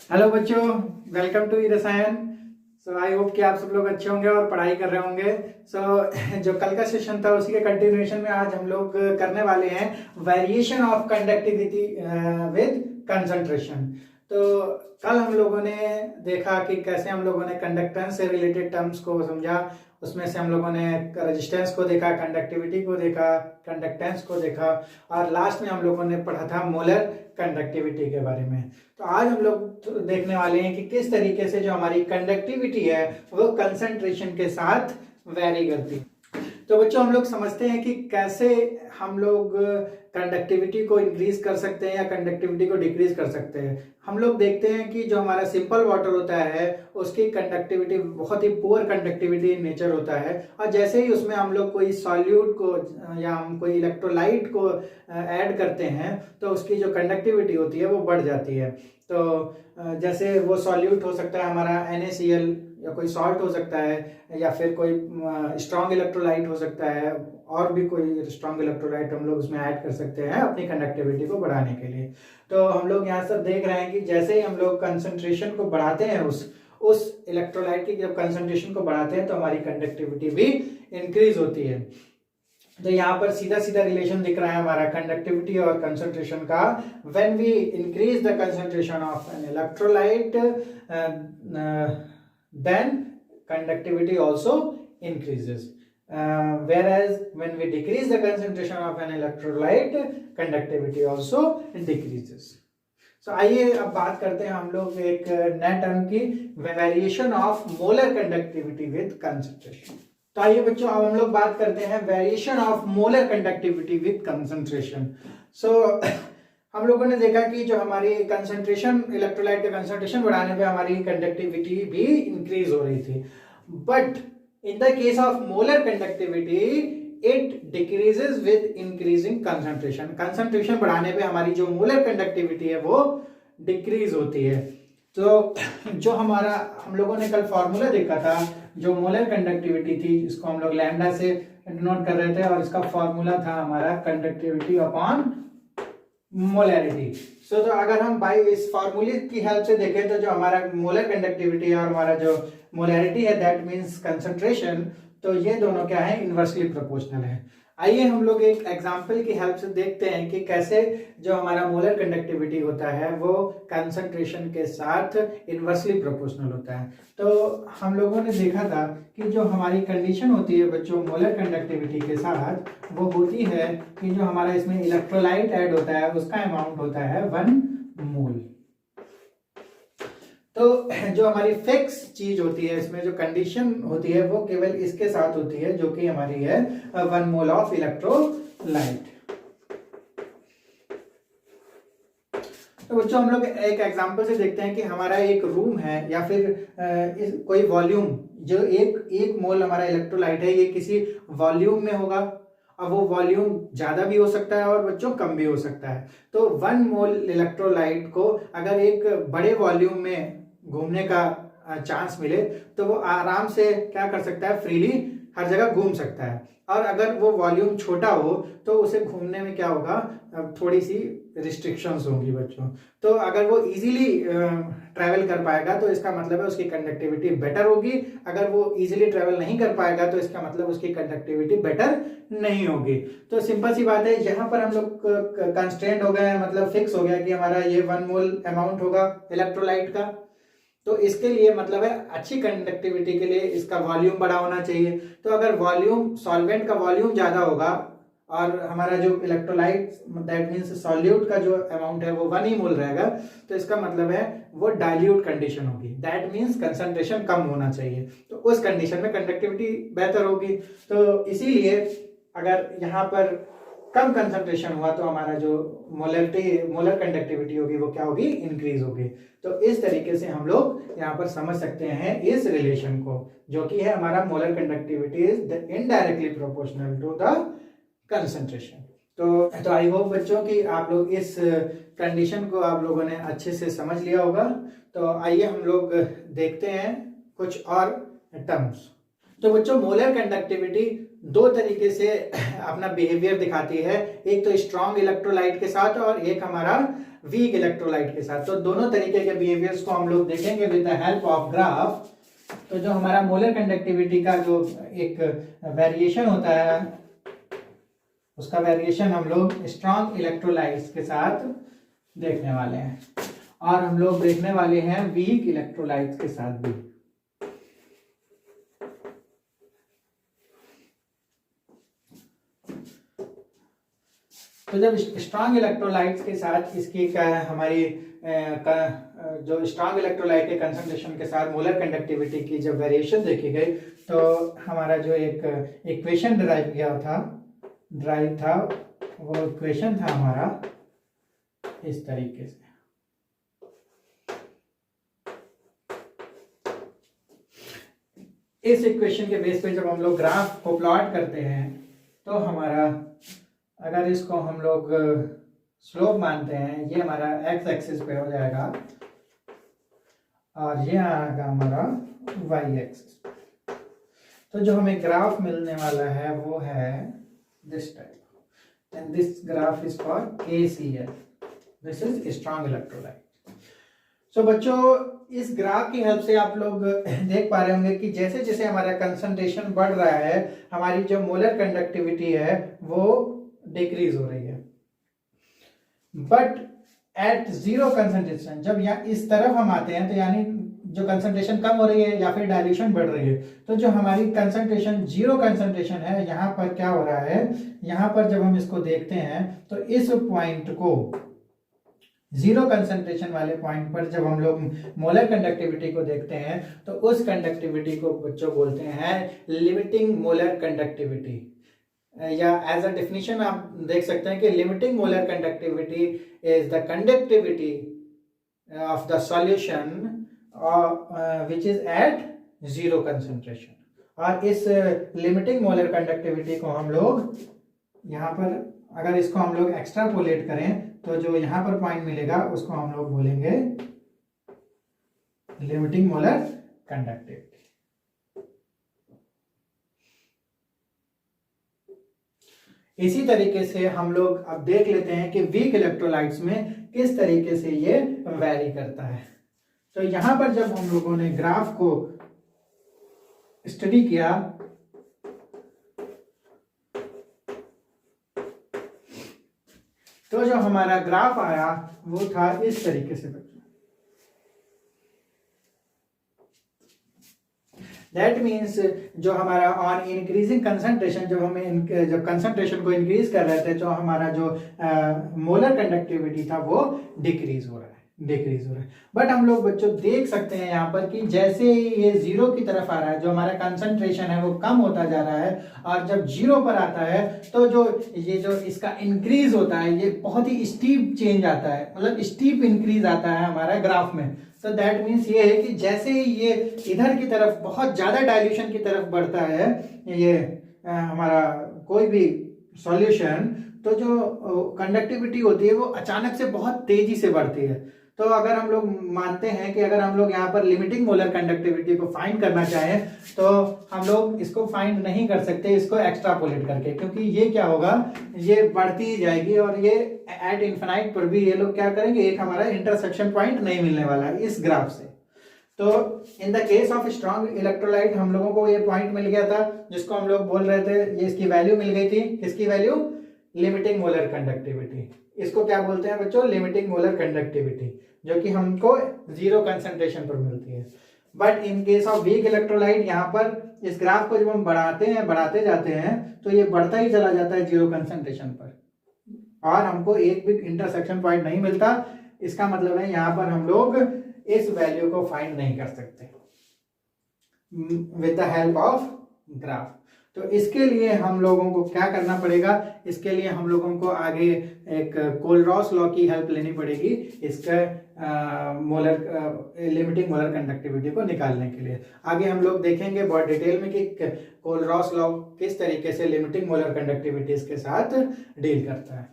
Hello बच्चों, welcome to ई रसायन। I hope कि आप सब लोग अच्छे होंगे और पढ़ाई कर रहे होंगे। जो कल का सेशन था उसी के कंटिन्यूएशन में आज हम लोग करने वाले हैं variation of conductivity with concentration. तो कल हम लोगों ने देखा कि कैसे हम लोगों ने कंडक्टेंस से रिलेटेड टर्म्स को समझा। उसमें से हम लोगों ने रेजिस्टेंस को देखा, कंडक्टिविटी को देखा, कंडक्टेंस को देखा और लास्ट में हम लोगों ने पढ़ा था मोलर कंडक्टिविटी के बारे में। तो आज हम लोग देखने वाले हैं कि किस तरीके से जो हमारी कंडक्टिविटी है वो कंसंट्रेशन के साथ वेरी करती है। तो बच्चों, हम लोग समझते हैं कि कैसे हम लोग कंडक्टिविटी को इंक्रीज कर सकते हैं या कंडक्टिविटी को डिक्रीज कर सकते हैं। हम लोग देखते हैं कि जो हमारा सिंपल वाटर होता है उसकी कंडक्टिविटी बहुत ही पुअर कंडक्टिविटी इन नेचर होता है, और जैसे ही उसमें हम लोग कोई सॉल्यूट को या हम कोई इलेक्ट्रोलाइट को ऐड करते हैं तो उसकी जो कंडक्टिविटी होती है वो बढ़ जाती है। तो जैसे वो सॉल्यूट हो सकता है हमारा NaCl, या कोई सॉल्ट हो सकता है, या फिर कोई स्ट्रॉन्ग इलेक्ट्रोलाइट हो सकता है, और भी कोई स्ट्रॉन्ग इलेक्ट्रोलाइट हम लोग उसमें ऐड कर सकते हैं अपनी कंडक्टिविटी को बढ़ाने के लिए। तो हम लोग यहाँ सब देख रहे हैं कि जैसे ही हम लोग कंसंट्रेशन को बढ़ाते हैं उस इलेक्ट्रोलाइट की जब कंसंट्रेशन को बढ़ाते हैं तो हमारी कंडक्टिविटी भी इंक्रीज होती है। तो यहाँ पर सीधा सीधा रिलेशन दिख रहा है हमारा कंडक्टिविटी और कंसंट्रेशन का। When we increase the concentration of an electrolyte then conductivity also increases, whereas when we decrease the concentration of an electrolyte conductivity also decreases. आइए अब बात करते हैं हम लोग एक नए टर्म की, variation of molar conductivity with concentration. तो आइए बच्चों, अब हम लोग बात करते हैं variation of molar conductivity with concentration. हम लोगों ने देखा कि जो हमारी कंसंट्रेशन, इलेक्ट्रोलाइट का कंसंट्रेशन बढ़ाने पे हमारी कंडक्टिविटी भी इंक्रीज हो रही थी, but in the case of molar conductivity it decreases with increasing concentration. Concentration बढ़ाने पे हमारी जो मोलर कंडक्टिविटी है वो डिक्रीज होती है। तो जो हमारा हम लोगों ने कल फॉर्मूला देखा था, जो मोलर कंडक्टिविटी थी, जिसको हम लोग लैम्डा से डिनोट कर रहे थे, और इसका फॉर्मूला था हमारा कंडक्टिविटी अपॉन मोलैरिटी। तो अगर हम बाई इस फॉर्मूले की हेल्प से देखें तो जो हमारा मोलर कंडक्टिविटी है और हमारा जो मोलैरिटी है दैट मींस कंसंट्रेशन, तो ये दोनों क्या है, इनवर्सली प्रोपोर्शनल है। आइए हम लोग एक एग्जांपल की हेल्प से देखते हैं कि कैसे जो हमारा मोलर कंडक्टिविटी होता है वो कंसंट्रेशन के साथ इनवर्सली प्रोपोर्शनल होता है। तो हम लोगों ने देखा था कि जो हमारी कंडीशन होती है बच्चों मोलर कंडक्टिविटी के साथ, वो होती है कि जो हमारा इसमें इलेक्ट्रोलाइट ऐड होता है उसका अमाउंट होता है 1 मोल। तो जो हमारी फिक्स चीज होती है, इसमें जो कंडीशन होती है वो केवल इसके साथ होती है, जो कि हमारी है 1 मोल ऑफ इलेक्ट्रोलाइट। तो बच्चों, हम लोग एक एग्जांपल से देखते हैं कि हमारा एक रूम है या फिर कोई वॉल्यूम, जो एक मोल हमारा इलेक्ट्रोलाइट है, ये किसी वॉल्यूम में होगा। अब वो वॉल्यूम ज्यादा भी हो सकता है और बच्चों कम भी हो सकता है। तो 1 मोल इलेक्ट्रोलाइट को अगर एक बड़े वॉल्यूम में घूमने का चांस मिले तो वो आराम से क्या कर सकता है, फ्रीली हर जगह घूम सकता है। और अगर वो वॉल्यूम छोटा हो तो उसे घूमने में क्या होगा, थोड़ी सी रिस्ट्रिक्शंस होंगी बच्चों। तो अगर वो इजीली ट्रैवल कर पाएगा तो इसका मतलब है उसकी कंडक्टिविटी बेटर होगी। अगर वो इजीली ट्रैवल नहीं कर पाएगा तो इसका मतलब उसकी कंडक्टिविटी बेटर नहीं होगी। तो सिंपल सी बात है, यहाँ पर हम लोग कंस्ट्रेंट हो गए, मतलब फिक्स हो गया कि हमारा ये 1 मोल अमाउंट होगा इलेक्ट्रोलाइट का। तो इसके लिए मतलब है अच्छी कंडक्टिविटी के लिए इसका वॉल्यूम बड़ा होना चाहिए। तो अगर वॉल्यूम, सॉल्वेंट का वॉल्यूम ज्यादा होगा और हमारा जो इलेक्ट्रोलाइट दैट मींस सॉल्यूट का जो अमाउंट है वो 1 ही मोल रहेगा, तो इसका मतलब है वो डाइल्यूट कंडीशन होगी, दैट मींस कंसंट्रेशन कम होना चाहिए। तो उस कंडीशन में कंडक्टिविटी बेहतर होगी। तो इसीलिए अगर यहाँ पर कम कंसंट्रेशन हुआ तो हमारा जो मोलर कंडक्टिविटी होगी वो क्या होगी, इंक्रीज होगी। तो इस तरीके से हम लोग यहाँ पर समझ सकते हैं इस रिलेशन को, जो कि है हमारा molar conductivity is indirectly proportional to the concentration. तो आई होप बच्चों कि आप लोग इस कंडीशन को आप लोगों ने अच्छे से समझ लिया होगा। तो आइए हम लोग देखते हैं कुछ और टर्म्स। तो बच्चों, मोलर कंडक्टिविटी 2 तरीके से अपना बिहेवियर दिखाती है, एक तो स्ट्रॉन्ग इलेक्ट्रोलाइट के साथ और एक हमारा वीक इलेक्ट्रोलाइट के साथ। तो दोनों तरीके के बिहेवियर्स को हम लोग देखेंगे with the help of graph. तो जो हमारा मोलर कंडक्टिविटी का जो एक वेरिएशन होता है, उसका वेरिएशन हम लोग स्ट्रॉन्ग इलेक्ट्रोलाइट्स के साथ देखने वाले हैं, और हम लोग देखने वाले हैं वीक इलेक्ट्रोलाइट्स के साथ भी। तो जब स्ट्रॉन्ग इलेक्ट्रोलाइट्स के साथ इसकी हमारी जो स्ट्रॉन्ग इलेक्ट्रोलाइट के कंसंट्रेशन के साथ मोलर कंडक्टिविटी की जब वेरिएशन देखी गई, तो हमारा जो एक इक्वेशन ड्राइव था, वो इक्वेशन था हमारा इस तरीके से। इस इक्वेशन के बेस पे जब हम लोग ग्राफ को प्लॉट करते हैं, तो हमारा अगर इसको हम लोग स्लोप मानते हैं, ये हमारा एक्स एक्सिस पे हो जाएगा और ये आएगा हमारा वाई एक्सिस। तो जो हमें ग्राफ मिलने वाला है वो है this type, and this graph is for KCl, this is strong electrolyte. So बच्चों, इस ग्राफ की हेल्प से आप लोग देख पा रहे होंगे कि जैसे जैसे हमारा कंसंट्रेशन बढ़ रहा है, हमारी जो मोलर कंडक्टिविटी है वो डिक्रीज हो रही है। बट एट जीरो कंसंट्रेशन, जब यहाँ इस तरफ हम आते हैं, तो यानी जो कंसंट्रेशन कम हो रही है या फिर डाइल्यूशन बढ़ रही है, तो जो हमारी कंसंट्रेशन जीरो कंसंट्रेशन है, यहाँ पर क्या हो रहा है, यहाँ पर जब हम इसको देखते हैं तो इस पॉइंट को, जीरो कंसंट्रेशन वाले पॉइंट पर जब हम लोग मोलर कंडक्टिविटी को देखते हैं, तो उस कंडक्टिविटी को बच्चों बोलते हैं लिमिटिंग मोलर कंडक्टिविटी, या एज अ डेफिनेशन आप देख सकते हैं कि limiting molar conductivity is the conductivity of the solution which is at zero concentration. और इस लिमिटिंग मोलर कंडक्टिविटी को हम लोग यहाँ पर, अगर इसको हम लोग एक्स्ट्रापोलेट करें, तो जो यहाँ पर पॉइंट मिलेगा उसको हम लोग बोलेंगे लिमिटिंग मोलर कंडक्टिविटी। इसी तरीके से हम लोग अब देख लेते हैं कि वीक इलेक्ट्रोलाइट्स में किस तरीके से ये वैरी करता है। तो यहां पर जब हम लोगों ने ग्राफ को स्टडी किया, तो जो हमारा ग्राफ आया वो था इस तरीके से। दैट मीन्स जो हमारा ऑन इंक्रीजिंग कंसंट्रेशन, जब कंसंट्रेशन को इंक्रीज कर रहे थे, जो हमारा जो मोलर कंडक्टिविटी था वो डिक्रीज हो रहा है। बट हम लोग बच्चों देख सकते हैं यहाँ पर कि जैसे ये जीरो की तरफ आ रहा है, जो हमारा कंसंट्रेशन है वो कम होता जा रहा है, और जब जीरो पर आता है तो जो इसका इंक्रीज होता है, ये बहुत ही स्टीप चेंज आता है, मतलब स्टीप इंक्रीज आता है हमारा ग्राफ में। तो दैट मीन्स ये है कि जैसे ही ये इधर की तरफ बहुत ज्यादा डाइल्यूशन की तरफ बढ़ता है ये हमारा कोई भी सॉल्यूशन, तो जो कंडक्टिविटी होती है वो अचानक से बहुत तेजी से बढ़ती है। तो अगर हम लोग मानते हैं कि अगर हम लोग यहाँ पर लिमिटिंग मोलर कंडक्टिविटी को फाइंड करना चाहें, तो हम लोग इसको फाइंड नहीं कर सकते इसको एक्स्ट्रापोलेट करके, क्योंकि ये क्या होगा, ये बढ़ती ही जाएगी, और ये एट इन्फिनाइट पर भी ये लोग क्या करेंगे, एक हमारा इंटरसेक्शन पॉइंट नहीं मिलने वाला है इस ग्राफ से। तो in the case of strong electrolyte हम लोगों को ये पॉइंट मिल गया था, जिसको हम लोग बोल रहे थे, ये इसकी वैल्यू मिल गई थी। किसकी वैल्यू? Limiting molar conductivity. इसको क्या बोलते हैं बच्चों? लिमिटिंग मोलर कंडक्टिविटी, जो कि हमको जीरो कंसंट्रेशन पर मिलती है। But in case of weak electrolyte, यहाँ पर इस ग्राफ को जब हम बढ़ाते जाते हैं, तो ये बढ़ता ही चला जाता है जीरो कंसंट्रेशन पर, और हमको एक भी इंटरसेक्शन पॉइंट नहीं मिलता। इसका मतलब है यहाँ पर हम लोग इस वैल्यू को फाइंड नहीं कर सकते with the help of graph. तो इसके लिए हम लोगों को क्या करना पड़ेगा? इसके लिए हम लोगों को आगे एक कोलरॉस लॉ की हेल्प लेनी पड़ेगी इसका लिमिटिंग मोलर कंडक्टिविटी को निकालने के लिए। आगे हम लोग देखेंगे बहुत डिटेल में कि कोलरॉस लॉ किस तरीके से लिमिटिंग मोलर कंडक्टिविटीज के साथ डील करता है।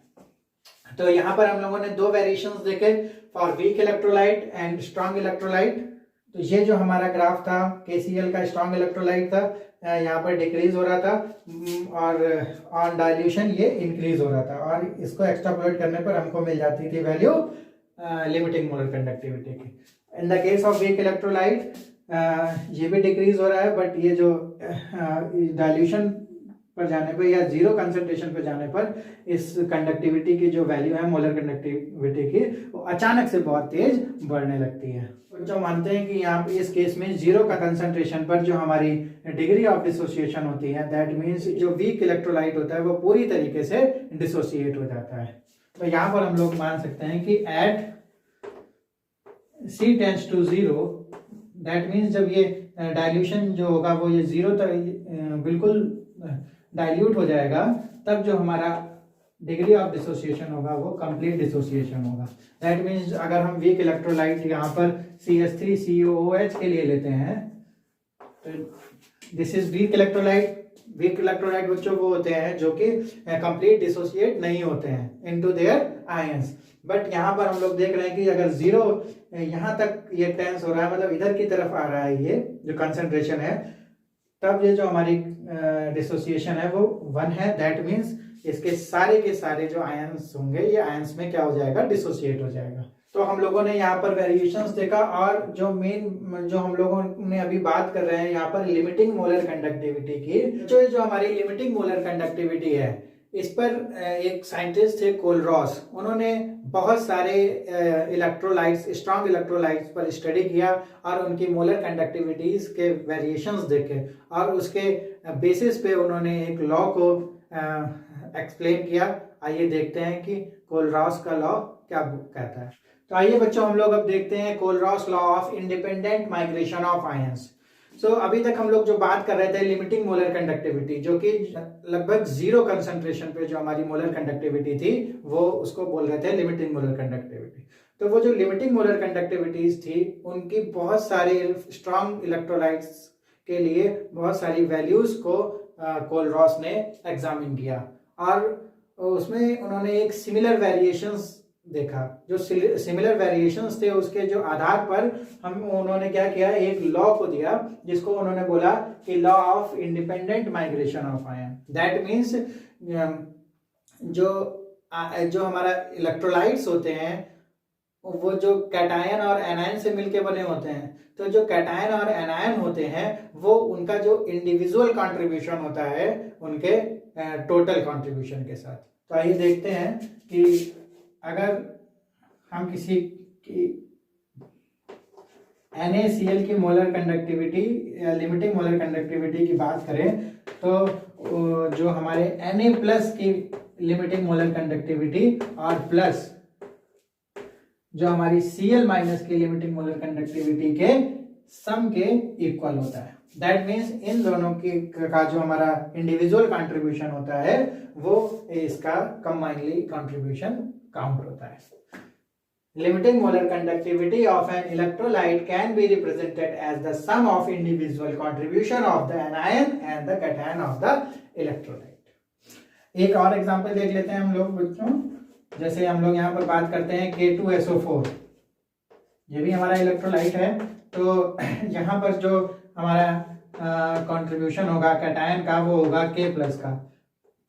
तो यहाँ पर हम लोगों ने दो वेरिएशंस देखे for weak electrolyte and strong electrolyte. तो ये जो हमारा ग्राफ था KCl का स्ट्रॉन्ग इलेक्ट्रोलाइट था, यहाँ पर डिक्रीज हो रहा था, और ऑन डाइल्यूशन ये इंक्रीज हो रहा था, और इसको एक्स्ट्रापोलेट करने पर हमको मिल जाती थी वैल्यू लिमिटिंग मोलर कंडक्टिविटी की। In the case of weak electrolyte ये भी डिक्रीज हो रहा है, बट ये जो डाइल्यूशन पर जाने पर या जीरो कंसंट्रेशन पर जाने पर इस कंडक्टिविटी की जो वैल्यू है मोलर कंडक्टिविटी की, वो अचानक से बहुत तेज बढ़ने लगती है। जो मानते हैं कि यहाँ पे इस केस में जीरो का कंसंट्रेशन पर जो हमारी डिग्री ऑफ डिसोसिएशन होती है, दैट मीन्स जो वीक इलेक्ट्रोलाइट होता है वो पूरी तरीके से डिसोसिएट हो जाता है। तो यहाँ पर हम लोग मान सकते हैं कि at C tends to zero, that means जब ये डाइल्यूशन जो होगा वो ये जीरो तक बिल्कुल डाइल्यूट हो जाएगा, तब जो हमारा डिग्री ऑफ डिसोसिएशन होगा वो कंप्लीट डिसोसिएशन होगा। दैट मीन्स अगर हम वीक इलेक्ट्रोलाइट यहाँ पर CH3COOH के लिए लेते हैं, तो this is weak electrolyte. Weak electrolyte बच्चों वो होते हैं जो कि कंप्लीट डिसोसिएट नहीं होते हैं इनटू देयर आयंस। बट यहाँ पर हम लोग देख रहे हैं कि अगर जीरो यहाँ तक ये टेंस हो रहा है, मतलब इधर की तरफ आ रहा है ये जो कंसंट्रेशन है, तब ये जो हमारी डिसोसिएशन है वो 1 है। दैट मीन्स इसके सारे के सारे जो आयंस होंगे ये आयंस में क्या हो जाएगा, डिसोसिएट हो जाएगा। तो हम लोगों ने यहाँ पर वेरिएशंस देखा, और जो मेन जो हम लोगों ने अभी बात कर रहे हैं यहाँ पर लिमिटिंग मोलर कंडक्टिविटी की, जो हमारी लिमिटिंग मोलर कंडक्टिविटी है, इस पर एक साइंटिस्ट थे कोलरॉस, उन्होंने बहुत सारे इलेक्ट्रोलाइट्स, स्ट्रॉन्ग इलेक्ट्रोलाइट्स पर स्टडी किया और उनकी मोलर कंडक्टिविटीज के वेरिएशंस देखे, और उसके बेसिस पे उन्होंने एक लॉ को एक्सप्लेन किया। आइए देखते हैं कि कोलरॉस का लॉ क्या कहता है। तो आइए बच्चों हम लोग अब देखते हैं कोलरॉस law of independent migration of ions. अभी तक हम लोग जो बात कर रहे थे लिमिटिंग मोलर कंडक्टिविटी, जो कि लगभग जीरो कंसंट्रेशन पे जो हमारी मोलर कंडक्टिविटी थी वो उसको बोल रहे थे लिमिटिंग मोलर कंडक्टिविटी। तो वो जो लिमिटिंग मोलर कंडक्टिविटीज थी उनकी बहुत सारे स्ट्रॉन्ग इलेक्ट्रोलाइट्स के लिए बहुत सारी वैल्यूज को कोलरॉस ने एग्जामिन किया, और उसमें उन्होंने एक सिमिलर वेरिएशंस देखा। जो सिमिलर वेरिएशंस थे उसके जो आधार पर उन्होंने क्या किया, एक लॉ को दिया जिसको उन्होंने बोला कि law of independent migration of ion. That means जो हमारा इलेक्ट्रोलाइट्स होते हैं वो जो कैटायन और एनायन से मिलके बने होते हैं, तो जो कैटायन और एनायन होते हैं वो उनका जो इंडिविजुअल कंट्रीब्यूशन होता है उनके टोटल कंट्रीब्यूशन के साथ। तो आइए देखते हैं कि अगर हम किसी की NaCl की मोलर कंडक्टिविटी या लिमिटिंग मोलर कंडक्टिविटी की बात करें, तो जो हमारे Na+ की लिमिटिंग मोलर कंडक्टिविटी और प्लस जो हमारी Cl- की लिमिटिंग मोलर कंडक्टिविटी के सम के इक्वल होता है। दैट मीन्स इन दोनों की का जो हमारा इंडिविजुअल कंट्रीब्यूशन होता है वो इसका कंबाइनली कंट्रीब्यूशन काउंट होता है। Limiting molar conductivity of an electrolyte can be represented as the sum of individual contribution of the anion and the cation of the electrolyte। एक और एग्जांपल देख लेते हैं हम लोग बच्चों। जैसे हम लोग यहाँ पर बात करते हैं K2SO4, ये भी हमारा इलेक्ट्रोलाइट है। तो यहाँ पर जो हमारा कंट्रीब्यूशन होगा कैटायन का वो होगा K+ का,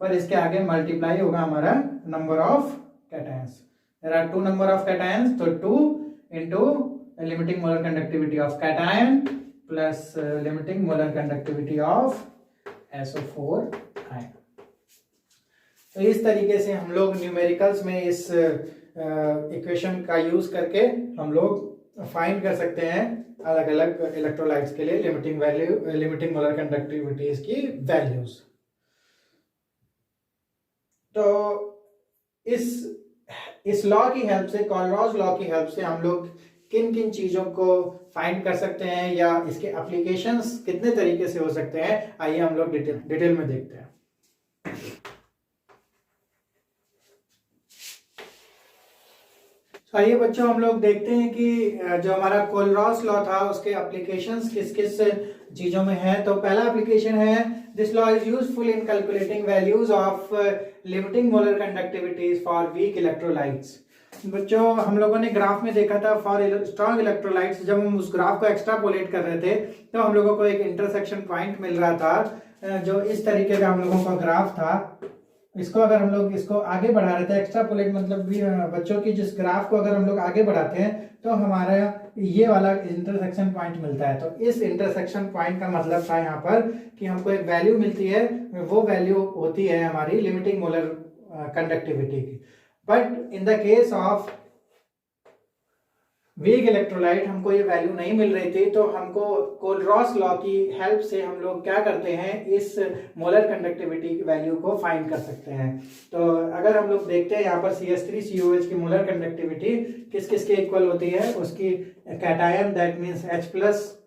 पर इसके आगे मल्टीप्लाई होगा हमारा number of cations. There are 2 number of cations, so 2 into limiting molar conductivity of cation plus limiting molar conductivity of SO4 ion। तो इस तरीके से हम लोग न्यूमेरिकल्स में इस इक्वेशन का यूज करके हम लोग फाइंड कर सकते हैं अलग अलग इलेक्ट्रोलाइट्स के लिए लिमिटिंग मोलर कंडक्टिविटीज की वैल्यूज। तो इस लॉ की हेल्प से, कोलरॉस लॉ की हेल्प से हम लोग किन किन चीजों को फाइंड कर सकते हैं या इसके एप्लीकेशंस कितने तरीके से हो सकते हैं, आइए हम लोग डिटेल में देखते हैं। आइए बच्चों हम लोग देखते हैं कि जो हमारा कोलरॉस लॉ था उसके एप्लीकेशंस किस किस चीजों में है। तो पहला एप्लीकेशन है, this law is useful in calculating values of limiting molar conductivities for weak electrolytes. बच्चों हम लोगों ने ग्राफ में देखा था फॉर स्ट्रॉन्ग इलेक्ट्रोलाइट्स, जब हम उस ग्राफ को एक्सट्रापोलेट कर रहे थे तो हम लोगों को एक इंटरसेक्शन पॉइंट मिल रहा था जो इस तरीके का हम लोगों का ग्राफ था। इसको अगर हम लोग इसको आगे बढ़ा रहे थे, एक्स्ट्रापोलेट मतलब भी बच्चों की जिस ग्राफ को अगर हम लोग आगे बढ़ाते हैं तो हमारा ये वाला इंटरसेक्शन पॉइंट मिलता है। तो इस इंटरसेक्शन पॉइंट का मतलब था यहाँ पर कि हमको एक वैल्यू मिलती है, वो वैल्यू होती है हमारी लिमिटिंग मोलर कंडक्टिविटी की। But in the case of weak electrolyte हमको ये वैल्यू नहीं मिल रही थी, तो हमको कोलरॉस लॉ की हेल्प से हम लोग क्या करते हैं, इस मोलर कंडक्टिविटी की वैल्यू को फाइंड कर सकते हैं। तो अगर हम लोग देखते हैं यहाँ पर CH3COH की मोलर कंडक्टिविटी किस किस के इक्वल होती है, उसकी कैटायन दैट मीन्स H+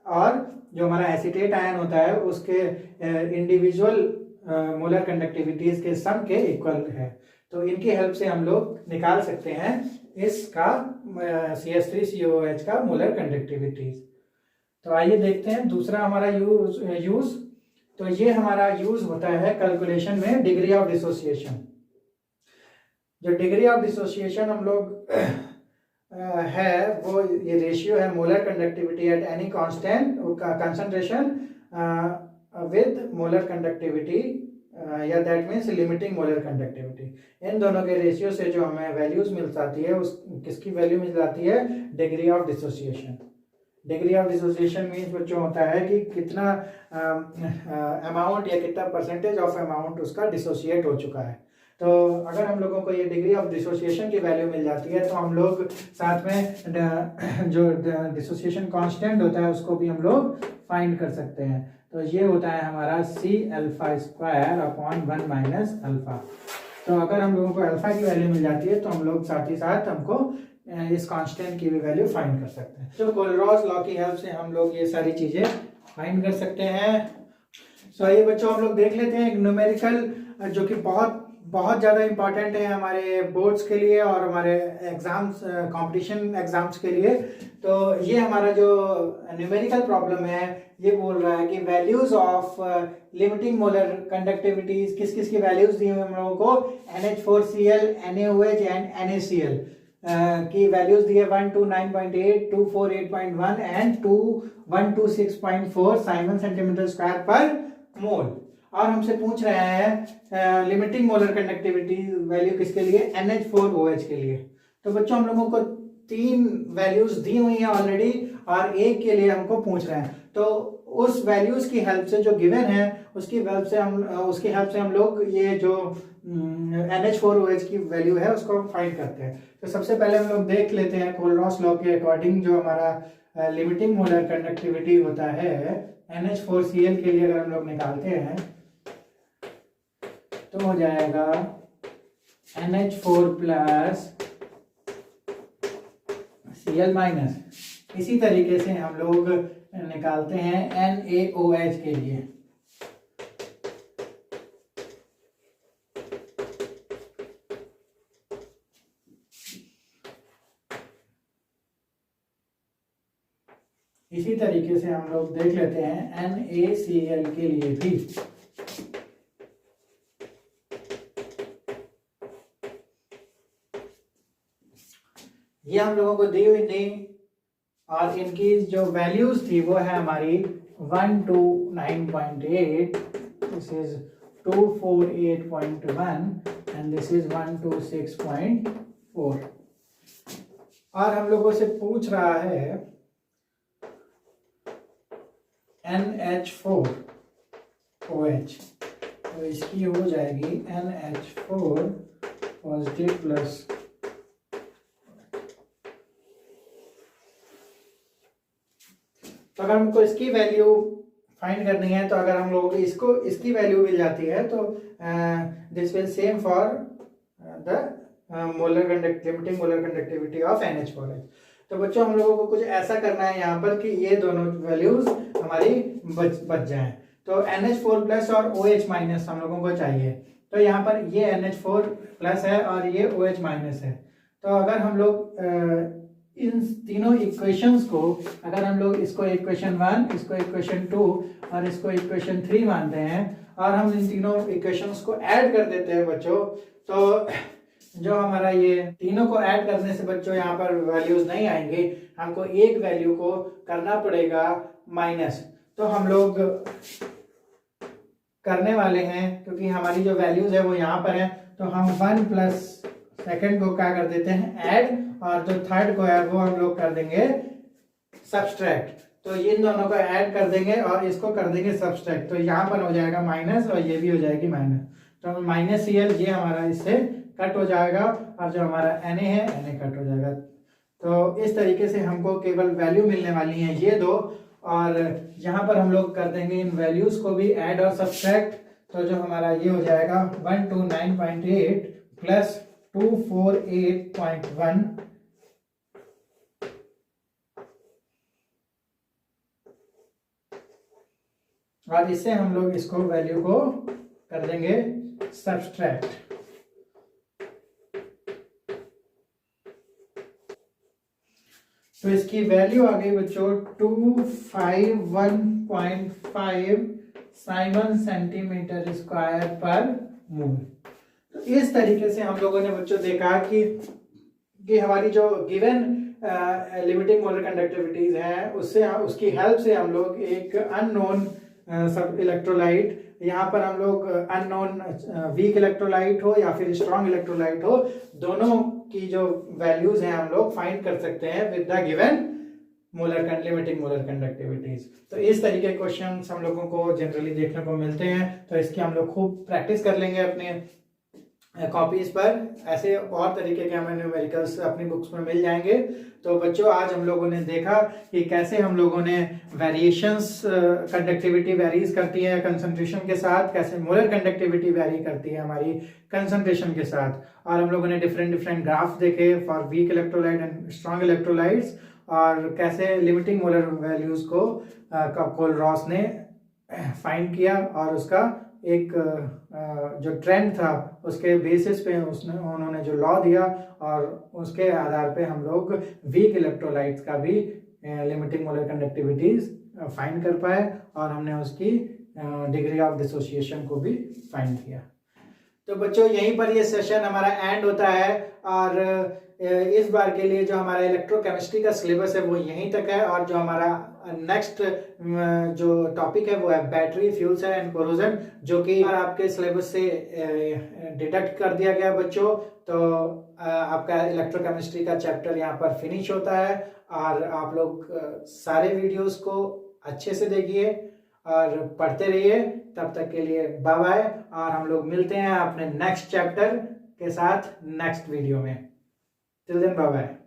और जो हमारा एसीटेट आयन होता है उसके इंडिविजुअल मोलर कंडक्टिविटीज के सम के इक्वल है। तो इनकी हेल्प से हम लोग निकाल सकते हैं इसका CH3COH का मोलर कंडक्टिविटीज। तो आइए देखते हैं दूसरा हमारा यूज। तो ये हमारा यूज होता है कैलकुलेशन में डिग्री ऑफ डिसोसिएशन। जो डिग्री ऑफ डिसोसिएशन हम लोग है वो ये रेशियो है molar conductivity at any constant concentration with molar conductivity या that means limiting molar conductivity. इन दोनों के रेशियो से जो हमें वैल्यूज मिल जाती है, उस किसकी वैल्यू मिल जाती है, degree of dissociation. Degree of dissociation means बच्चों होता है कि कितना अमाउंट या कितना परसेंटेज ऑफ अमाउंट उसका डिसोसिएट हो चुका है। तो अगर हम लोगों को ये डिग्री ऑफ डिसोसिएशन की वैल्यू मिल जाती है तो हम लोग साथ में जो डिसोसिएशन कांस्टेंट होता है उसको भी हम लोग फाइंड कर सकते हैं। तो ये होता है हमारा C∝² तो अगर हम लोगों को अल्फा की वैल्यू मिल जाती है तो हम लोग साथ ही साथ हमको इस कांस्टेंट की भी वैल्यू फाइंड कर सकते हैं। तो कोलरॉस लॉ की हेल्प से हम लोग ये सारी चीजें फाइंड कर सकते हैं। सो ये बच्चों हम लोग देख लेते हैं एक न्यूमेरिकल जो कि बहुत बहुत ज़्यादा इंपॉर्टेंट है हमारे बोर्ड्स के लिए और हमारे एग्जाम्स कंपटीशन एग्जाम्स के लिए। तो ये हमारा जो न्यूमेरिकल प्रॉब्लम है ये बोल रहा है कि values of limiting molar conductivities किस किस की वैल्यूज दी हुई हम लोगों को, NH4Cl, NaOH एंड NaCl की वैल्यूज दी है 129.8, 248.1 एंड 2126.4 साइमन सेंटीमीटर स्क्वायर पर मोल। और हमसे पूछ रहे हैं लिमिटिंग मोलर कंडक्टिविटी वैल्यू किसके लिए, NH4OH के लिए। तो बच्चों हम लोगों को 3 वैल्यूज दी हुई हैं ऑलरेडी और एक के लिए हमको पूछ रहे हैं। तो उस वैल्यूज की हेल्प से जो गिवन है उसकी हेल्प से हम लोग ये जो NH4OH की वैल्यू है उसको फाइंड करते हैं। तो सबसे पहले हम लोग देख लेते हैं कोलरॉस लॉ के अकॉर्डिंग जो हमारा लिमिटिंग मोलर कंडक्टिविटी होता है NH4Cl के लिए अगर हम लोग निकालते हैं तो हो जाएगा NH4+ Cl-। इसी तरीके से हम लोग निकालते हैं NaOH के लिए। इसी तरीके से हम लोग देख लेते हैं NaCl के लिए भी। ये हम लोगों को दी हुई थी और इनकी जो वैल्यूज थी वो है हमारी 129.8, this is 248.1 and this is 126.4। और हम लोगों से पूछ रहा है NH4OH, तो इसकी हो जाएगी NH4 पॉजिटिव प्लस तो अगर हमको इसकी वैल्यू फाइंड करनी है तो अगर हम लोगों को इसकी वैल्यू मिल जाती है तो this will same for the limiting molar conductivity of NH4H। तो बच्चों हम लोगों को कुछ ऐसा करना है यहाँ पर कि ये दोनों वैल्यूज हमारी बच जाएं। तो NH4+ और OH- हम लोगों को चाहिए। तो यहाँ पर ये NH4+ है और ये OH- है। तो अगर हम लोग इन तीनों इक्वेशंस को अगर हम लोग इसको इक्वेशन 1, इसको इक्वेशन 2 और इसको इक्वेशन 3 मानते हैं और हम इन तीनों इक्वेशंस को ऐड कर देते हैं बच्चों, तो जो हमारा ये तीनों को ऐड करने से बच्चों यहाँ पर वैल्यूज नहीं आएंगे, हमको एक वैल्यू को करना पड़ेगा माइनस। तो हम लोग करने वाले हैं, क्योंकि हमारी जो वैल्यूज है वो यहाँ पर है, तो हम 1 प्लस सेकेंड को क्या कर देते हैं ऐड, और जो थर्ड को है वो हम लोग कर देंगे सब्सट्रैक्ट। तो इन दोनों को ऐड कर देंगे और इसको कर देंगे सब्सट्रैक्ट, तो यहाँ पर हो जाएगा माइनस और ये भी हो जाएगी माइनस, तो माइनस CL ये हमारा इससे कट हो जाएगा, और जो हमारा Na है Na कट हो जाएगा। तो इस तरीके से हमको केवल वैल्यू मिलने वाली है ये दो, और यहाँ पर हम लोग कर देंगे इन वैल्यूज को भी ऐड और सब्सट्रैक्ट। तो जो हमारा ये हो जाएगा 129.8 प्लस 248.1, और इससे हम लोग इसको वैल्यू को कर देंगे सब्सट्रैक्ट। तो इसकी वैल्यू आ गई बच्चों 251.5 साइमन सेंटीमीटर स्क्वायर पर मोल। तो इस तरीके से हम लोगों ने बच्चों देखा कि हमारी जो गिवन लिमिटिंग मोलर कंडक्टिविटीज है उससे उसकी हेल्प से हम लोग एक अननोन सब इलेक्ट्रोलाइट, यहाँ पर हम लोग अननोन वीक इलेक्ट्रोलाइट हो या फिर स्ट्रॉन्ग इलेक्ट्रोलाइट हो, दोनों की जो वैल्यूज हैं हम लोग फाइंड कर सकते हैं with the given limiting molar conductivities. तो इस तरीके के क्वेश्चंस हम लोगों को जनरली देखने को मिलते हैं, तो इसकी हम लोग खूब प्रैक्टिस कर लेंगे अपने कॉपीज पर। ऐसे और तरीके के हमें न्यूमेरिकल्स अपनी बुक्स में मिल जाएंगे। तो बच्चों आज हम लोगों ने देखा कि कैसे हम लोगों ने वेरिएशंस, कंडक्टिविटी वेरीज करती है कंसंट्रेशन के साथ, कैसे मोलर कंडक्टिविटी वेरी करती है हमारी कंसंट्रेशन के साथ, और हम लोगों ने डिफरेंट ग्राफ्स देखे for weak electrolyte and strong electrolytes, और कैसे लिमिटिंग मोलर वैल्यूज को कोलरॉस ने फाइंड किया, और उसका एक जो ट्रेंड था उसके बेसिस पे उन्होंने जो लॉ दिया, और उसके आधार पे हम लोग वीक इलेक्ट्रोलाइट्स का भी लिमिटिंग मोलर कंडक्टिविटीज फाइंड कर पाए, और हमने उसकी डिग्री ऑफ डिसोसिएशन को भी फाइंड किया। तो बच्चों यहीं पर ये सेशन हमारा एंड होता है, और इस बार के लिए जो हमारा इलेक्ट्रोकेमिस्ट्री का सिलेबस है वो यहीं तक है, और जो हमारा नेक्स्ट जो टॉपिक है वो है battery, fuel cell and corrosion, जो कि आपके सिलेबस से डिडक्ट कर दिया गया बच्चों। तो आपका इलेक्ट्रोकेमिस्ट्री का चैप्टर यहाँ पर फिनिश होता है, और आप लोग सारे वीडियोस को अच्छे से देखिए और पढ़ते रहिए। तब तक के लिए बाय बाय, और हम लोग मिलते हैं अपने नेक्स्ट चैप्टर के साथ नेक्स्ट वीडियो में। Till then bye bye.